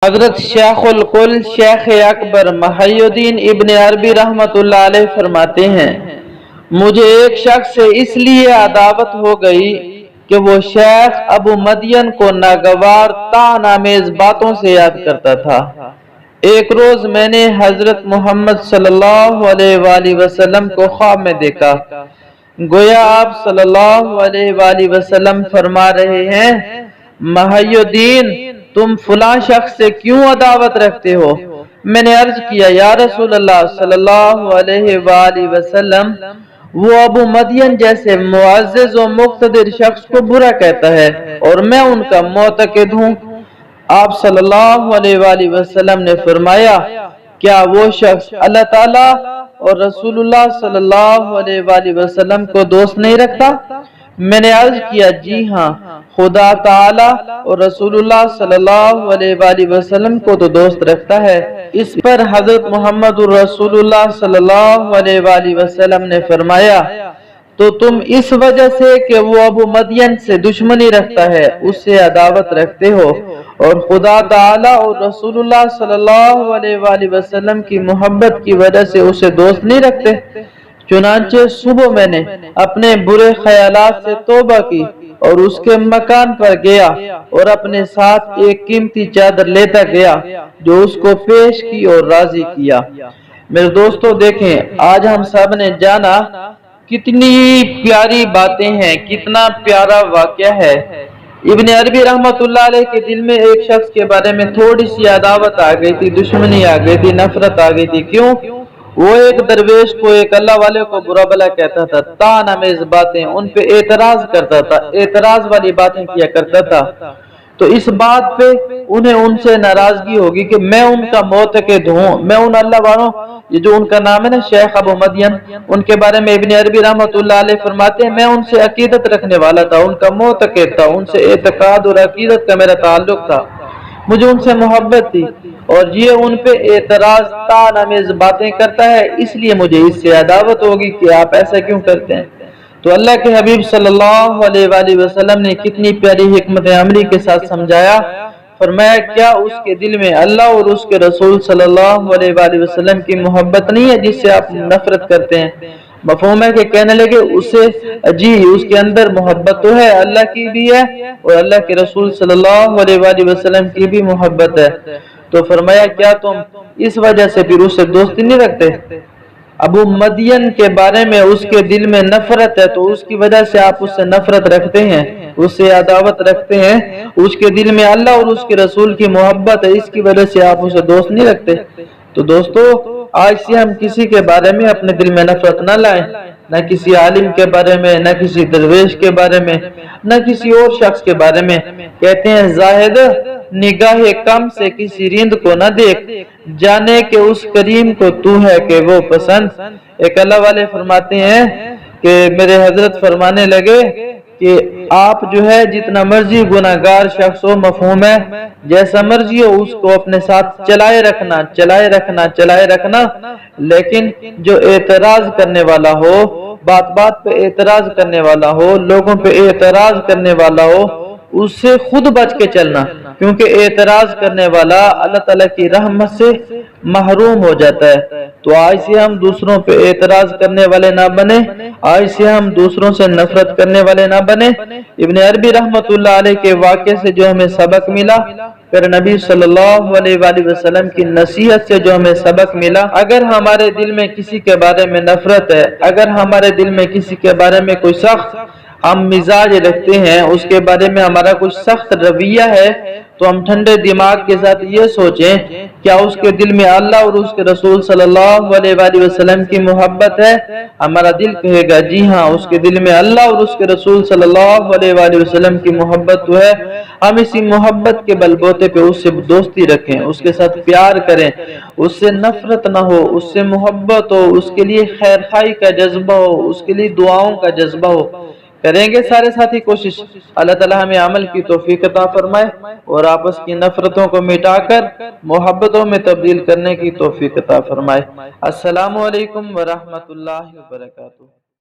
حضرت شیخ القل شیخ اکبر محی الدین ابن عربی رحمۃ اللہ علیہ فرماتے ہیں، مجھے ایک شخص سے اس لیے عداوت ہو گئی کہ وہ شیخ ابو مدین کو ناگوار طعن آمیز باتوں سے یاد کرتا تھا۔ ایک روز میں نے حضرت محمد صلی اللہ علیہ وآلہ وسلم کو خواب میں دیکھا، گویا آپ صلی اللہ علیہ وآلہ وسلم فرما رہے ہیں، محی الدین تم فلاں شخص سے کیوں عداوت رکھتے ہو؟ میں نے عرض کیا، یا رسول اللہ صلی اللہ علیہ وآلہ وسلم، وہ ابو مدین جیسے معزز و مقتدر شخص کو برا کہتا ہے اور میں ان کا معتقد ہوں۔ آپ صلی اللہ علیہ وآلہ وسلم نے فرمایا، کیا وہ شخص اللہ تعالیٰ اور رسول اللہ صلی اللہ علیہ وآلہ وسلم کو دوست نہیں رکھتا؟ میں نے عرض کیا، جی ہاں، خدا تعالیٰ اور رسول اللہ صلی اللہ علیہ وآلہ وسلم کو تو دوست رکھتا ہے۔ اس پر حضرت محمد رسول اللہ صلی اللہ علیہ وآلہ وسلم نے فرمایا، تو تم اس وجہ سے کہ وہ ابو مدین سے دشمنی رکھتا ہے اس سے عداوت رکھتے ہو، اور خدا تعالیٰ اور رسول اللہ صلی اللہ علیہ وآلہ وسلم کی محبت کی وجہ سے اسے دوست نہیں رکھتے۔ چنانچہ صبح میں نے اپنے برے خیالات سے توبہ کی اور اس کے مکان پر گیا اور اپنے ساتھ ایک قیمتی چادر لیتا گیا جو اس کو پیش کی اور راضی کیا۔ میرے دوستو دیکھیں، آج ہم سب نے جانا کتنی پیاری باتیں ہیں، کتنا پیارا واقعہ ہے۔ ابن عربی رحمۃ اللہ علیہ کے دل میں ایک شخص کے بارے میں تھوڑی سی عداوت آ گئی تھی، دشمنی آ گئی تھی، نفرت آ گئی تھی۔ کیوں؟ وہ ایک درویش کو، ایک اللہ والے کو برا بھلا کہتا تھا، طعن آمیز باتیں، ان پہ اعتراض کرتا تھا، اعتراض والی باتیں کیا کرتا تھا۔ تو اس بات پہ انہیں ان سے ناراضگی ہوگی کہ میں ان کا معتقد ہوں، میں ان اللہ والوں، یہ جو ان کا نام ہے نا شیخ ابو مدین، ان کے بارے میں ابن عربی رحمۃ اللہ علیہ فرماتے ہیں، میں ان سے عقیدت رکھنے والا تھا، ان کا معتقد تھا، ان سے اعتقاد اور عقیدت کا میرا تعلق تھا، مجھے ان سے محبت تھی، اور یہ ان پہ اعتراض طعن آمیز باتیں کرتا ہے، اس لیے مجھے اس سے عداوت ہوگی کہ آپ ایسا کیوں کرتے ہیں۔ تو اللہ کے حبیب صلی اللہ علیہ وآلہ وسلم نے کتنی پیاری حکمت عملی کے ساتھ سمجھایا، فرمایا کیا اس کے دل میں اللہ اور اس کے رسول صلی اللہ علیہ وآلہ وسلم کی محبت نہیں ہے جس سے آپ نفرت کرتے ہیں؟ مفہوم ہے کہ کہنے لگے اسے، جی اس کے اندر محبت تو ہے، اللہ کی بھی ہے اور اللہ کے رسول صلی اللہ علیہ وآلہ وسلم کی بھی محبت ہے۔ تو فرمایا کیا تم اس وجہ سے پھر اس سے دوستی نہیں رکھتے؟ ابو مدین کے بارے میں اس کے دل میں نفرت ہے تو اس کی وجہ سے آپ اس سے نفرت رکھتے ہیں، اس سے عداوت رکھتے ہیں۔ اس کے دل میں اللہ اور اس کے رسول کی محبت ہے، اس کی وجہ سے آپ اسے دوست نہیں رکھتے۔ تو دوستو، آج سے ہم کسی کے بارے میں اپنے دل میں نفرت نہ لائیں، نہ کسی عالم کے بارے میں، نہ کسی درویش کے بارے میں، نہ کسی اور شخص کے بارے میں۔ کہتے ہیں زاہد نگاہ کم سے کسی رند کو نہ دیکھ، جانے کہ اس کریم کو تو ہے کہ وہ پسند۔ ایک اللہ والے فرماتے ہیں کہ میرے حضرت فرمانے لگے کہ آپ جو ہے جتنا مرضی گناہگار شخص ہو، مفہوم ہے جیسا مرضی ہو، اس کو اپنے ساتھ چلائے رکھنا، چلائے رکھنا، چلائے رکھنا، لیکن جو اعتراض کرنے والا ہو، بات بات پہ اعتراض کرنے والا ہو، لوگوں پہ اعتراض کرنے والا ہو، اس سے خود بچ کے چلنا، کیونکہ اعتراض کرنے والا اللہ تعالیٰ کی رحمت سے محروم ہو جاتا ہے۔ تو آج سے ہم دوسروں پہ اعتراض کرنے والے نہ بنے، آج سے ہم دوسروں سے نفرت کرنے والے نہ بنے۔ ابن عربی رحمۃ اللہ علیہ کے واقعے سے جو ہمیں سبق ملا، پھر نبی صلی اللہ علیہ وآلہ وسلم کی نصیحت سے جو ہمیں سبق ملا، اگر ہمارے دل میں کسی کے بارے میں نفرت ہے، اگر ہمارے دل میں کسی کے بارے میں کوئی سخت ہم مزاج رکھتے ہیں، اس کے بارے میں ہمارا کچھ سخت رویہ ہے، تو ہم ٹھنڈے دماغ کے ساتھ یہ سوچیں، کیا اس کے دل میں اللہ اور اس کے رسول صلی اللہ علیہ وآلہ وسلم کی محبت ہے؟ ہمارا دل کہے گا جی ہاں، اس کے دل میں اللہ اور اس کے رسول صلی اللہ علیہ وآلہ وسلم کی محبت تو ہے۔ ہم اسی محبت کے بل بوتے پہ اس سے دوستی رکھیں، اس کے ساتھ پیار کریں، اس سے نفرت نہ ہو، اس سے محبت ہو، اس کے لیے خیر خواہی کا جذبہ ہو، اس کے لیے دعاؤں کا جذبہ ہو۔ کریں گے سارے ساتھی کوشش، اللہ تعالی ہمیں عمل کی توفیق عطا فرمائے اور آپس کی نفرتوں کو مٹا کر محبتوں میں تبدیل کرنے کی توفیق عطا فرمائے۔ السلام علیکم ورحمۃ اللہ وبرکاتہ۔